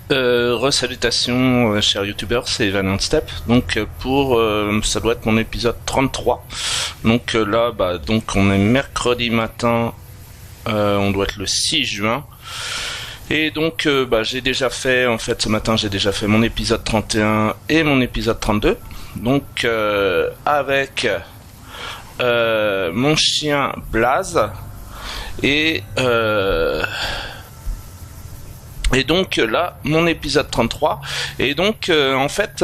Resalutations, chers youtubeurs, c'est Evan Step. Donc ça doit être mon épisode 33. Donc là, donc on est mercredi matin, on doit être le 6 juin. Et donc j'ai déjà fait, en fait ce matin j'ai déjà fait mon épisode 31 et mon épisode 32. Donc avec mon chien Blaze et donc là, mon épisode 33. Et donc en fait,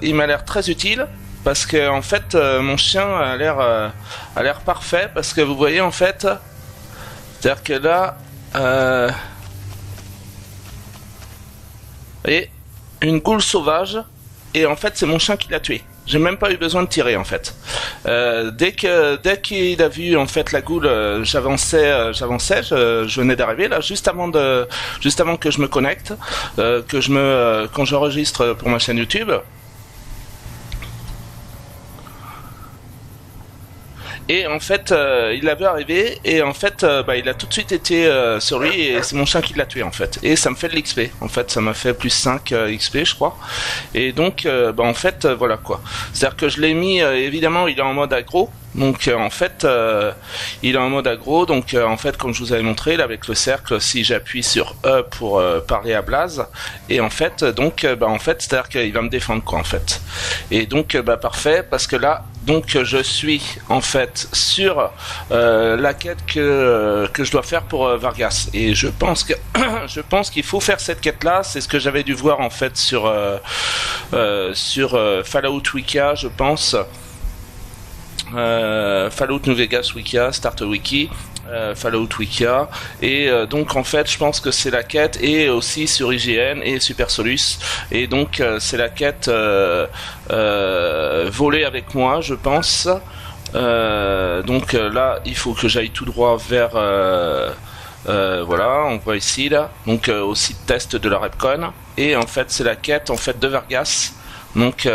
il m'a l'air très utile parce que en fait, mon chien a l'air parfait parce que vous voyez en fait, c'est-à-dire que là, vous voyez, une goule sauvage et en fait, c'est mon chien qui l'a tué. J'ai même pas eu besoin de tirer en fait. Dès qu'il a vu en fait la goule, j'avançais, je venais d'arriver là, juste avant que je me connecte, quand j'enregistre pour ma chaîne YouTube. Et en fait, il avait arrivé et en fait, il a tout de suite été sur lui et c'est mon chien qui l'a tué en fait. Et ça me fait de l'XP. En fait, ça m'a fait plus 5 XP, je crois. Et donc, en fait, voilà quoi. C'est-à-dire que je l'ai mis, évidemment, il est en mode aggro. Donc en fait, il est en mode aggro. Donc en fait, comme je vous avais montré, là, avec le cercle, si j'appuie sur E pour parler à Blaze, et en fait, donc, en fait, c'est-à-dire qu'il va me défendre quoi en fait. Et donc, parfait, parce que là. Donc je suis en fait sur la quête que je dois faire pour Vargas et je pense qu'il faut faire cette quête là. C'est ce que j'avais dû voir en fait sur Fallout Wiki, je pense. Fallout New Vegas Wiki, Starter Wiki. Fallout Wikia et donc en fait je pense que c'est la quête et aussi sur IGN et Super Solus et donc c'est la quête voler avec moi je pense donc là il faut que j'aille tout droit vers voilà on voit ici là donc au site test de la Repcon et en fait c'est la quête en fait de Vargas donc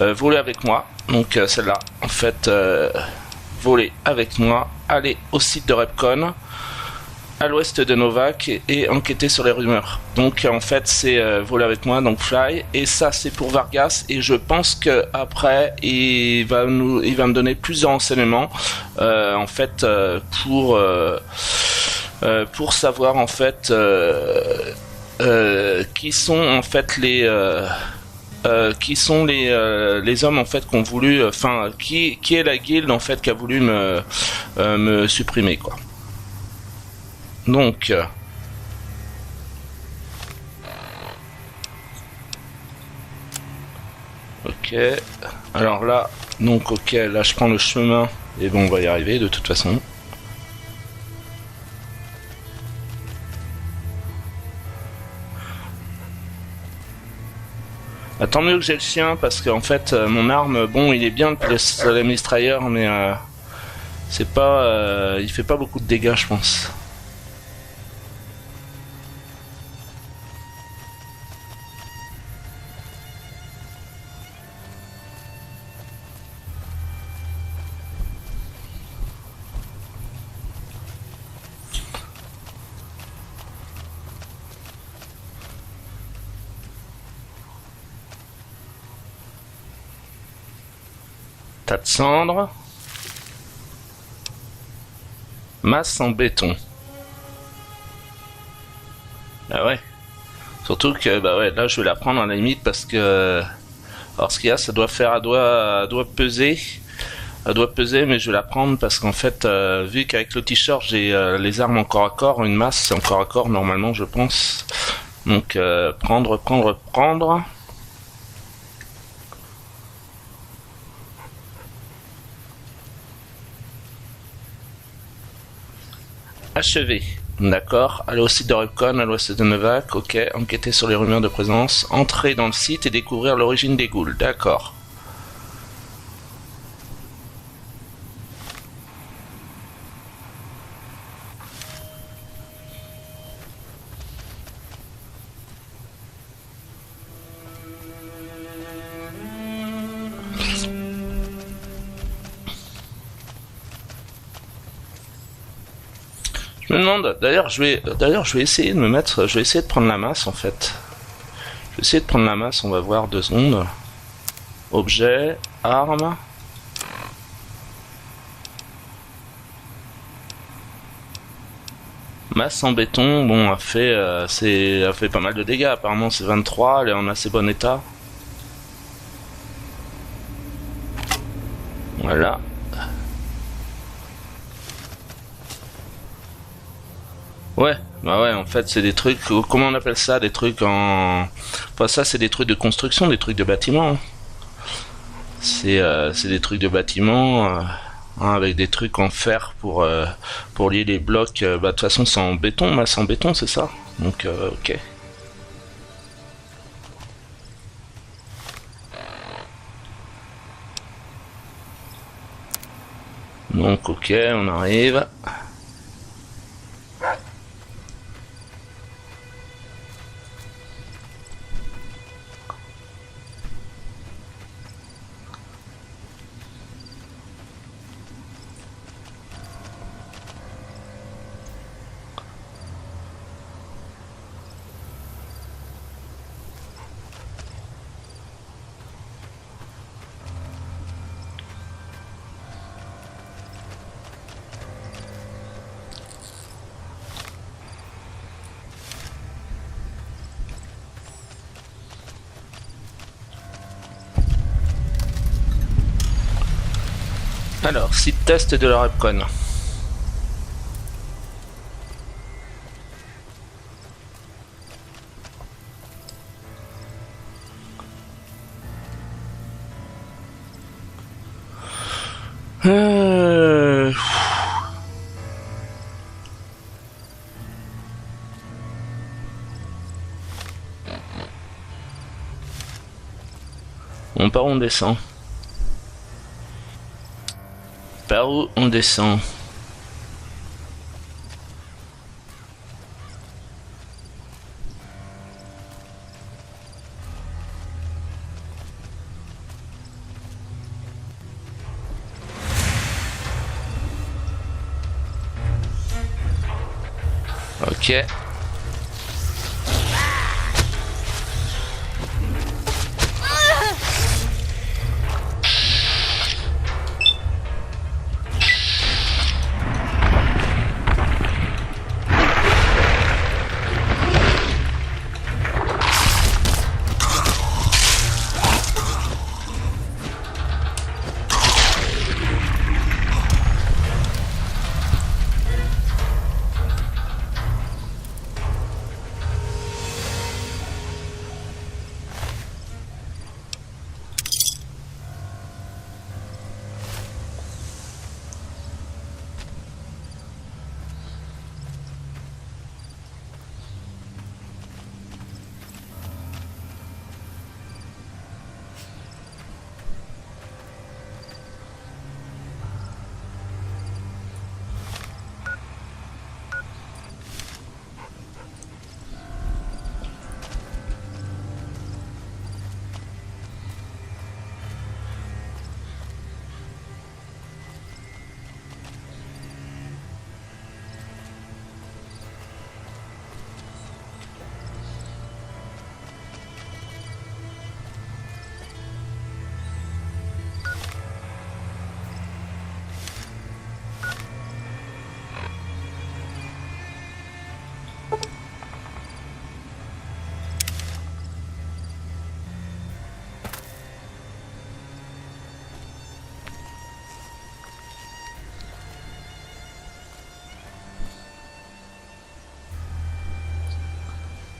voler avec moi donc celle-là en fait voler avec moi, aller au site de Repcon, à l'ouest de Novak et enquêter sur les rumeurs. Donc en fait c'est voler avec moi, donc fly, et ça c'est pour Vargas et je pense que après il va me donner plus de renseignements en fait pour savoir en fait qui sont en fait qui sont les hommes en fait qui ont voulu, enfin qui est la guilde en fait qui a voulu me supprimer quoi. Donc ok, alors là donc ok là je prends le chemin et bon on va y arriver de toute façon. Tant mieux que j'ai le chien parce qu'en fait mon arme, bon il est bien le mistrailleur mais c'est pas, il fait pas beaucoup de dégâts je pense. Tas de cendres. Masse en béton. Ah ouais. Surtout que bah ouais, là je vais la prendre à la limite parce que alors ce qu'il y a, ça doit faire, elle doit peser. Elle doit peser, mais je vais la prendre parce qu'en fait, vu qu'avec le t-shirt j'ai les armes en corps à corps, une masse c'est en corps à corps normalement je pense. Donc prendre. Achevé. D'accord. Aller au site de Repcon, à l'ouest de Novak. Ok. Enquêter sur les rumeurs de présence. Entrer dans le site et découvrir l'origine des ghouls. D'accord. Je me demande, d'ailleurs je vais essayer de me mettre, je vais essayer de prendre la masse en fait. Je vais essayer de prendre la masse, on va voir 2 secondes. Objet, arme. Masse en béton, bon, a fait pas mal de dégâts. Apparemment, c'est 23, elle est en assez bon état. Voilà. Ouais, bah ouais, en fait, c'est des trucs. Comment on appelle ça? Des trucs en. Enfin, ça, c'est des trucs de construction, des trucs de bâtiment, hein. C'est des trucs de bâtiment. Hein, avec des trucs en fer pour lier les blocs. Bah, de toute façon, c'est en béton, masse en béton, c'est ça. Donc, ok. Donc, ok, on arrive. Alors, site test de la Repcon. Euh... On part, on descend. Par où on descend? Ok.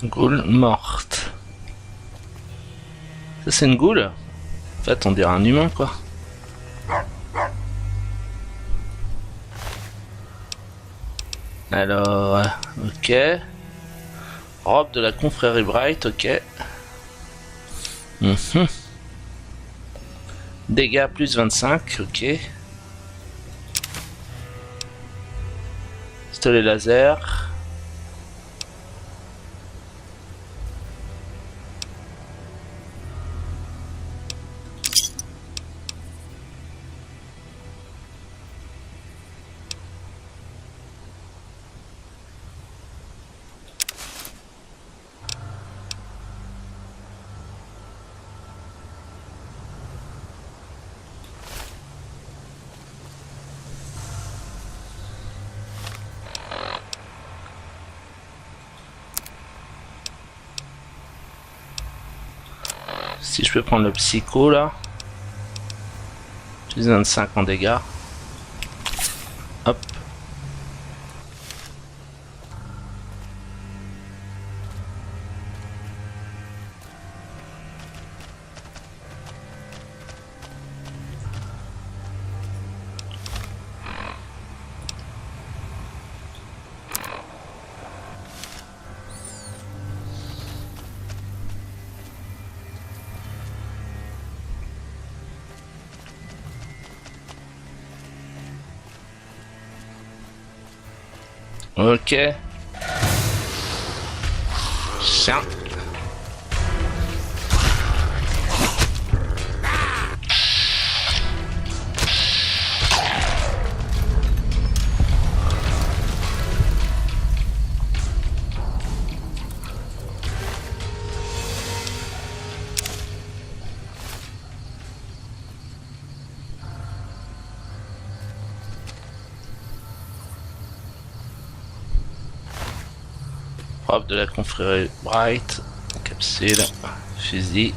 Ghoul morte. Ça c'est une ghoul? En fait on dirait un humain quoi. Alors, ok. Robe de la confrérie Bright, ok. Dégâts plus 25, ok. Pistolet laser. Si je peux prendre le psycho là. Plus 25 en dégâts. Hop. Ok. Chien. Robe de la confrérie Bright, capsule, fusil,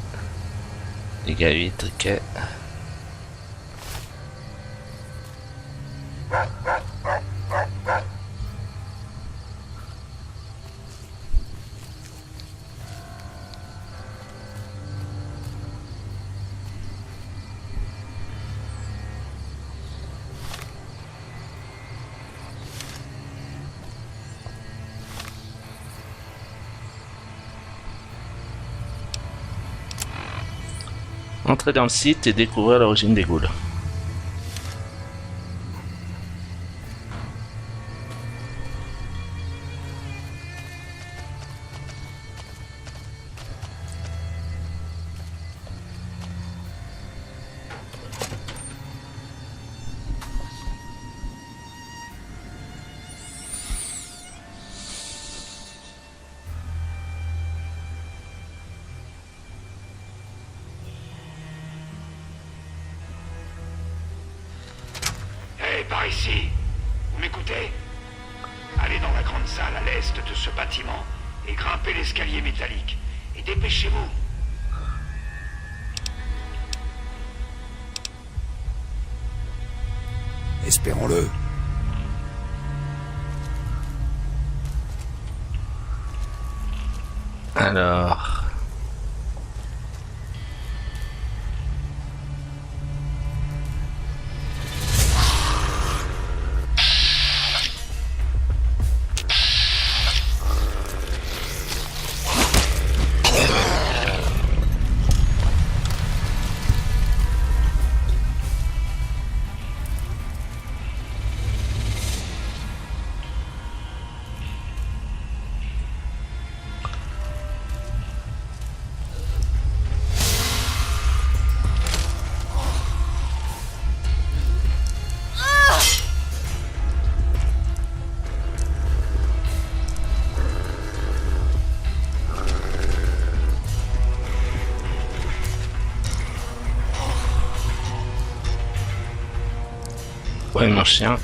dégâts 8, ok. Entrer dans le site et découvrir l'origine des ghouls. Par ici. Vous m'écoutez? Allez dans la grande salle à l'est de ce bâtiment et grimpez l'escalier métallique. Et dépêchez-vous. Espérons-le. Alors... Ouais, mon chien.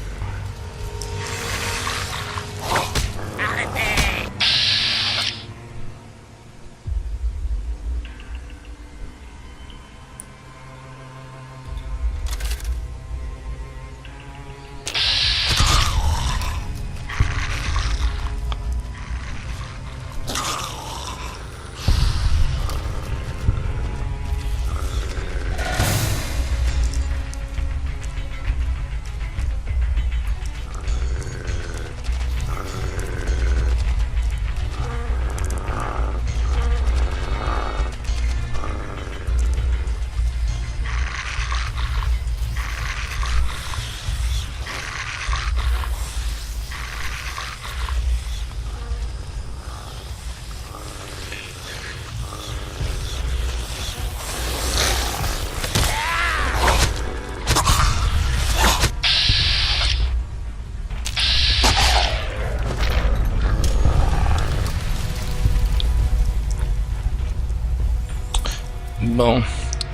Bon,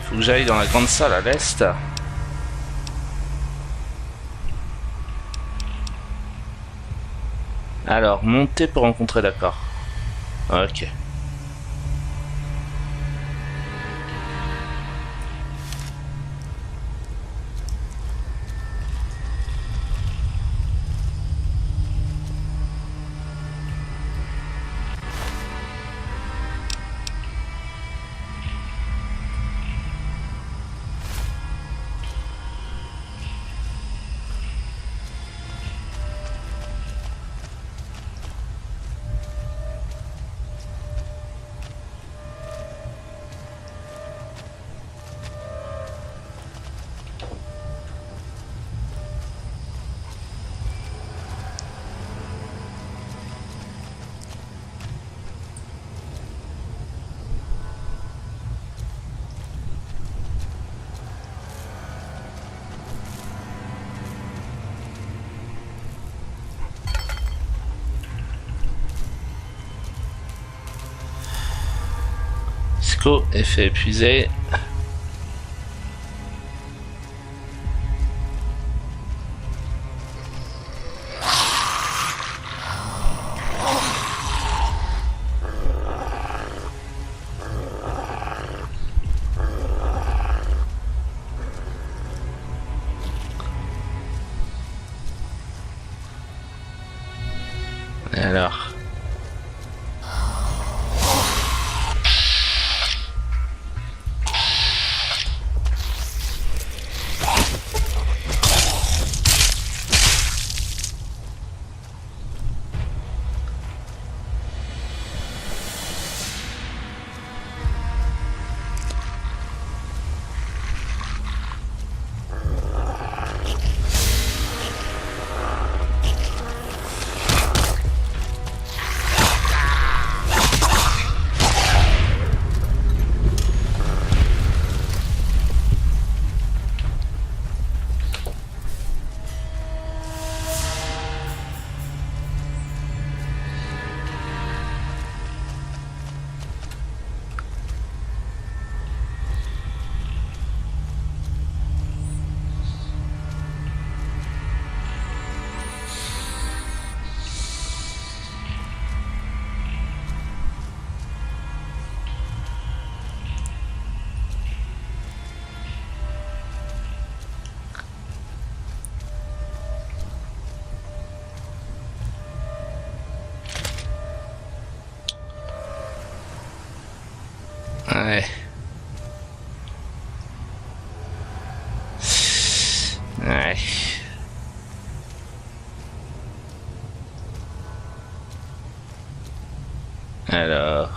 faut que j'aille dans la grande salle à l'est. Alors, monter pour rencontrer, d'accord. Ok. Psycho, effet épuisé. Et alors? Ouais. Ouais. Alors.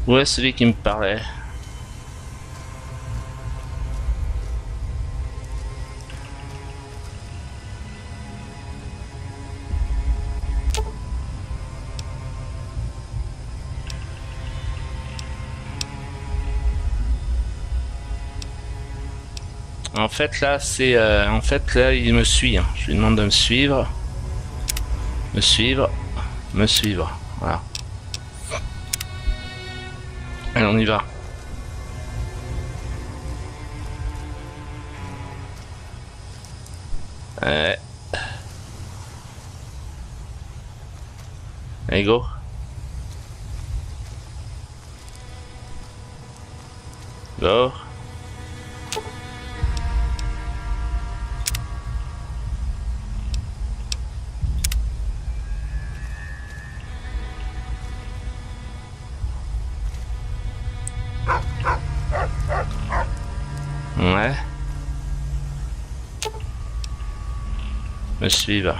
Où est celui qui me parlait? En fait là c'est en fait là il me suit, hein. Je lui demande de me suivre. Me suivre. Me suivre. Voilà. Allez, on y va. Ouais. Allez, go. Go. Ouais. Me suivre.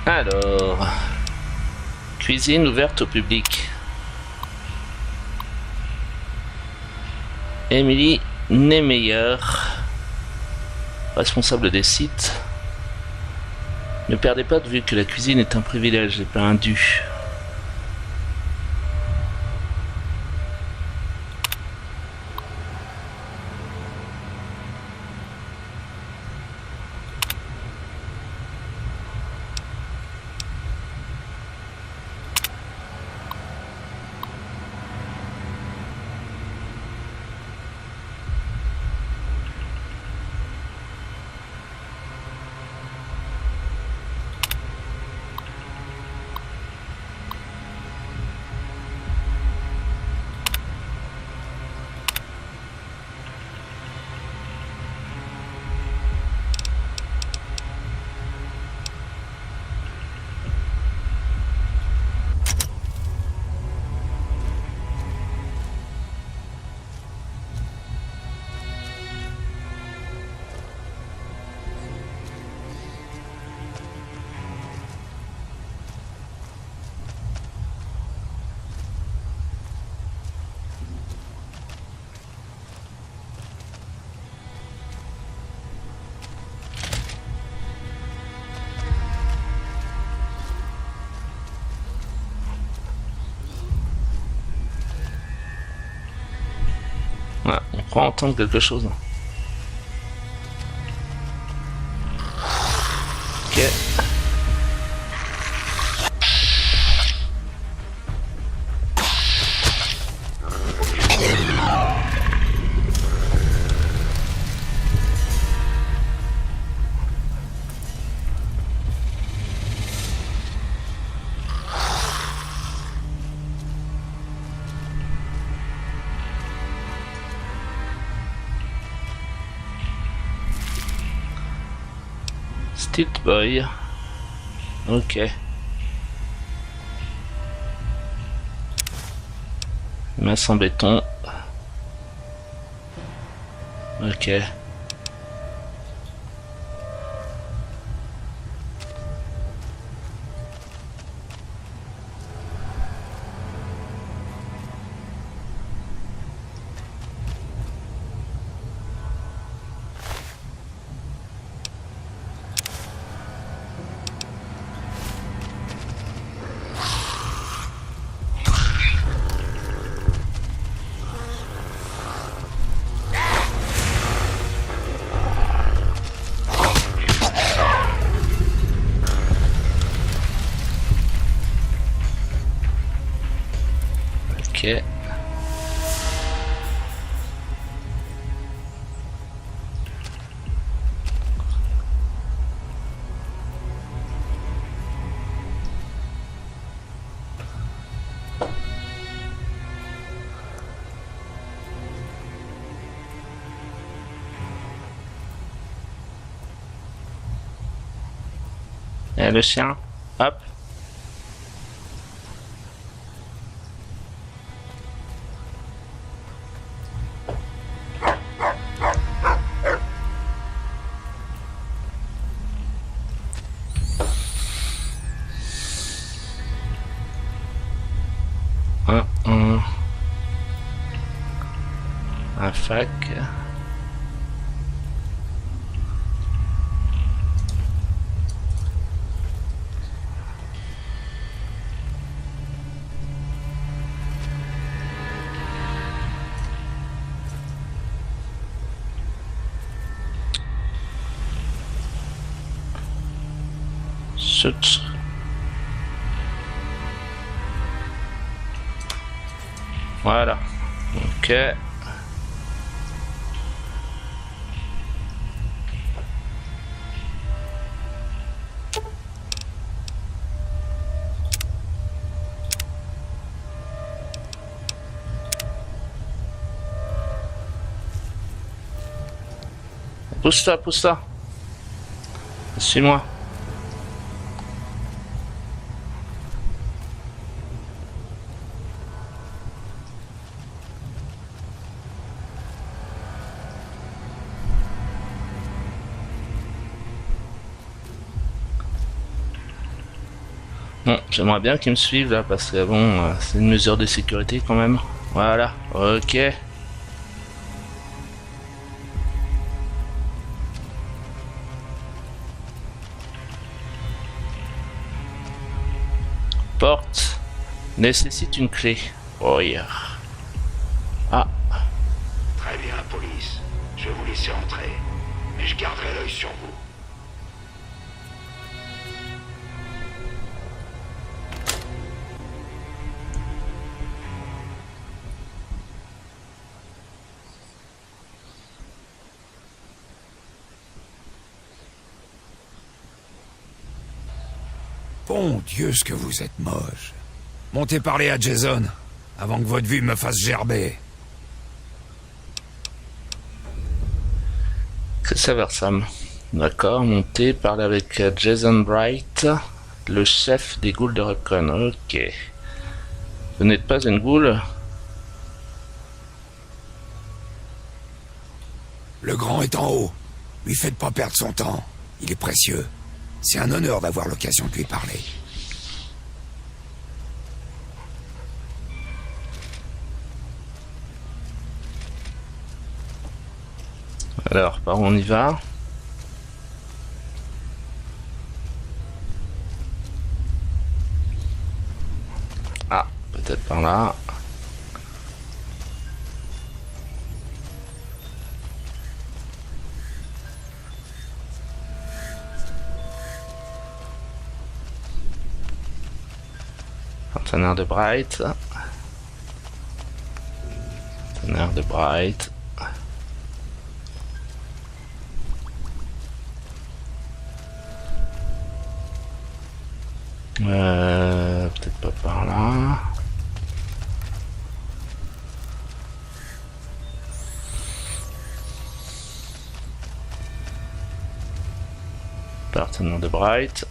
Alors, cuisine ouverte au public. Émilie Niemeyer, responsable des sites. Ne perdez pas de vue que la cuisine est un privilège et pas un dû. crois entendre quelque chose. Ok. Stilt Boy. Ok. Masse en béton. Ok. Ok. Et le chien. Hop. Un fac. Chut. Voilà. Ok. Pousse-toi, pousse-toi. Suis-moi. Bon, j'aimerais bien qu'ils me suivent là parce que bon, c'est une mesure de sécurité quand même. Voilà, ok. Porte nécessite une clé. Oh yeah. Ah, Très bien, police. Je vais vous laisser entrer. Mais je garderai l'œil sur vous. Bon Dieu, ce que vous êtes moche. Montez parler à Jason, avant que votre vue me fasse gerber. que ça vers Sam. D'accord, montez, parlez avec Jason Bright, le chef des ghouls de Recon. Ok. Vous n'êtes pas une ghoul? Le grand est en haut. Lui faites pas perdre son temps. Il est précieux. C'est un honneur d'avoir l'occasion de lui parler. Alors, par où on y va? Ah, peut-être par là. Partenaire de Bright. Partenaire de Bright. Peut-être pas par là. Partenaire de Bright.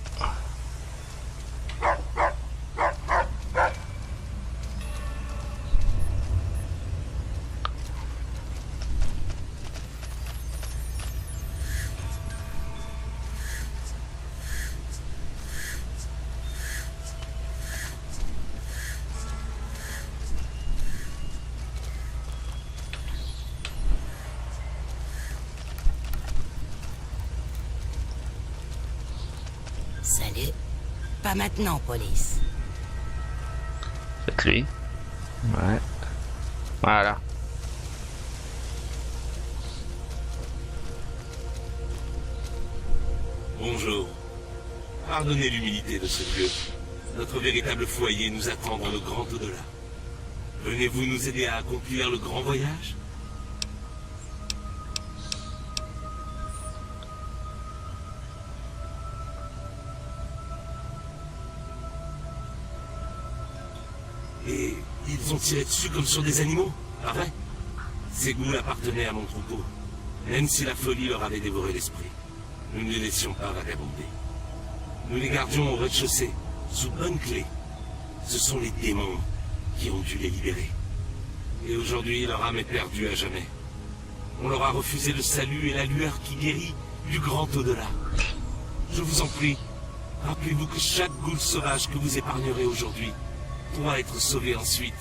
Salut. Pas maintenant, police. C'est lui. Ouais. Voilà. Bonjour. Pardonnez l'humilité de ce lieu. Notre véritable foyer nous attend dans le grand au-delà. Venez-vous nous aider à accomplir le grand voyage? Et ils ont tiré dessus comme sur des animaux, pas vrai? Ces ghouls appartenaient à mon troupeau, même si la folie leur avait dévoré l'esprit. Nous ne les laissions pas vagabonder. Nous les gardions au rez-de-chaussée, sous bonne clé. Ce sont les démons qui ont dû les libérer. Et aujourd'hui, leur âme est perdue à jamais. On leur a refusé le salut et la lueur qui guérit du grand au-delà. Je vous en prie, rappelez-vous que chaque ghoul sauvage que vous épargnerez aujourd'hui pourra être sauvé ensuite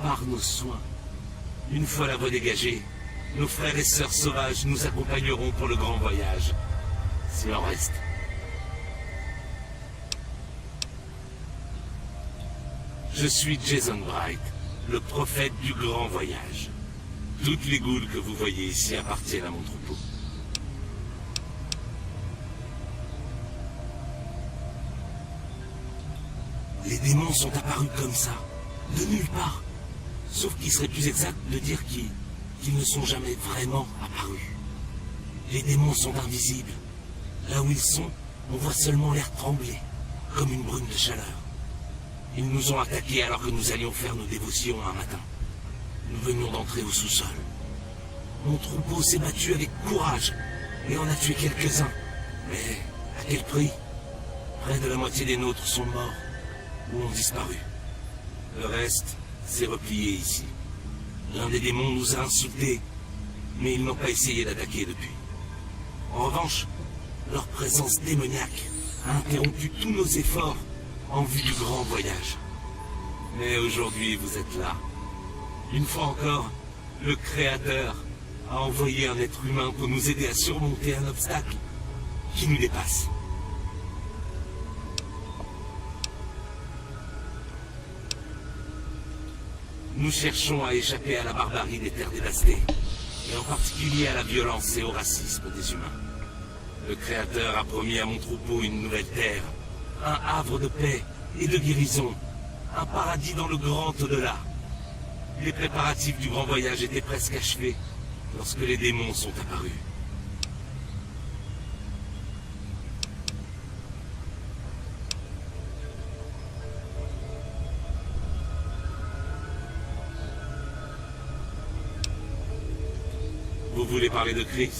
par nos soins. Une fois la voie dégagée, nos frères et sœurs sauvages nous accompagneront pour le grand voyage. S'il en reste. Je suis Jason Bright, le prophète du grand voyage. Toutes les ghouls que vous voyez ici appartiennent à mon troupeau. Les démons sont apparus comme ça, de nulle part. Sauf qu'il serait plus exact de dire qu'ils ne sont jamais vraiment apparus. Les démons sont invisibles. Là où ils sont, on voit seulement l'air trembler, comme une brume de chaleur. Ils nous ont attaqués alors que nous allions faire nos dévotions un matin. Nous venions d'entrer au sous-sol. Mon troupeau s'est battu avec courage et en a tué quelques-uns. Mais à quel prix? Près de la moitié des nôtres sont morts ou ont disparu. Le reste s'est replié ici. L'un des démons nous a insultés, mais ils n'ont pas essayé d'attaquer depuis. En revanche, leur présence démoniaque a interrompu tous nos efforts en vue du grand voyage. Mais aujourd'hui, vous êtes là. Une fois encore, le Créateur a envoyé un être humain pour nous aider à surmonter un obstacle qui nous dépasse. Nous cherchons à échapper à la barbarie des terres dévastées, et en particulier à la violence et au racisme des humains. Le Créateur a promis à mon troupeau une nouvelle terre, un havre de paix et de guérison, un paradis dans le grand au-delà. Les préparatifs du grand voyage étaient presque achevés lorsque les démons sont apparus. Vous voulez parler de Chris?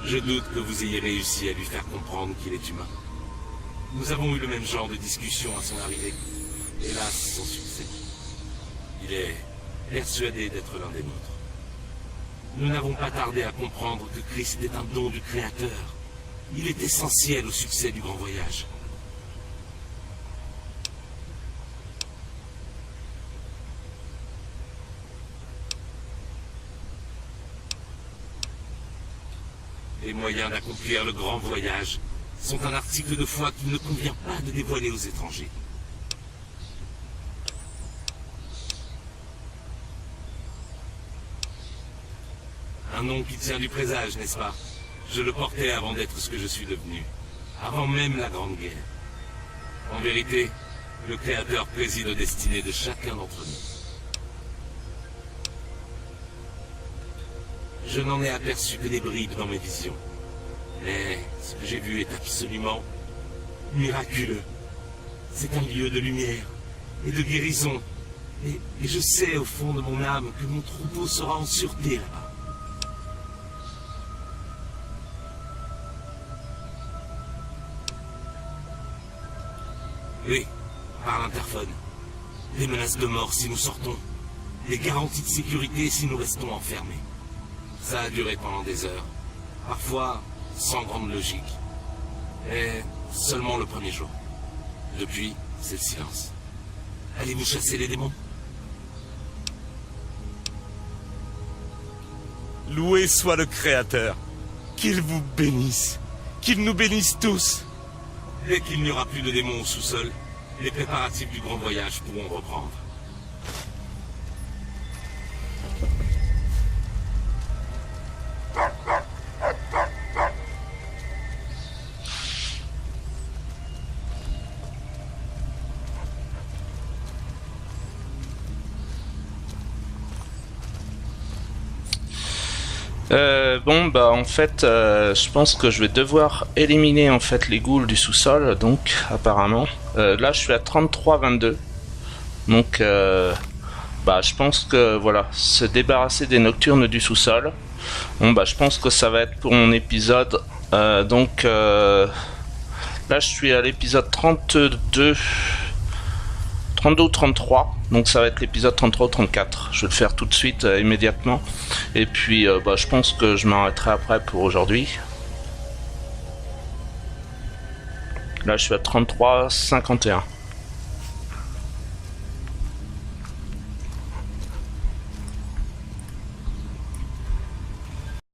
Je doute que vous ayez réussi à lui faire comprendre qu'il est humain. Nous avons eu le même genre de discussion à son arrivée. Hélas, sans succès. Il est persuadé d'être l'un des nôtres. Nous n'avons pas tardé à comprendre que Christ est un don du Créateur. Il est essentiel au succès du grand voyage. Les moyens d'accomplir le grand voyage sont un article de foi qu'il ne convient pas de dévoiler aux étrangers. Un nom qui tient du présage, n'est-ce pas? Je le portais avant d'être ce que je suis devenu, avant même la Grande Guerre. En vérité, Le Créateur préside aux destinées de chacun d'entre nous. Je n'en ai aperçu que des bribes dans mes visions. Mais ce que j'ai vu est absolument miraculeux. C'est un lieu de lumière et de guérison. Et je sais au fond de mon âme que mon troupeau sera en sûreté là-bas. Oui, par l'interphone. Des menaces de mort si nous sortons. Des garanties de sécurité si nous restons enfermés. Ça a duré pendant des heures. Parfois, sans grande logique. Et seulement le premier jour. Depuis, c'est le silence. Allez-vous chasser les démons? Loué soit le Créateur. Qu'il vous bénisse. Qu'il nous bénisse tous. Dès qu'il n'y aura plus de démons au sous-sol, les préparatifs du grand voyage pourront reprendre. Bon bah en fait je pense que je vais devoir éliminer en fait les ghouls du sous-sol, donc apparemment là je suis à 33-22, donc bah je pense que voilà, se débarrasser des nocturnes du sous-sol. Bon bah je pense que ça va être pour mon épisode, donc là je suis à l'épisode 32 ou 33, donc ça va être l'épisode 33 ou 34. Je vais le faire tout de suite, immédiatement. Et puis bah, je pense que je m'arrêterai après pour aujourd'hui. Là je suis à 33-51.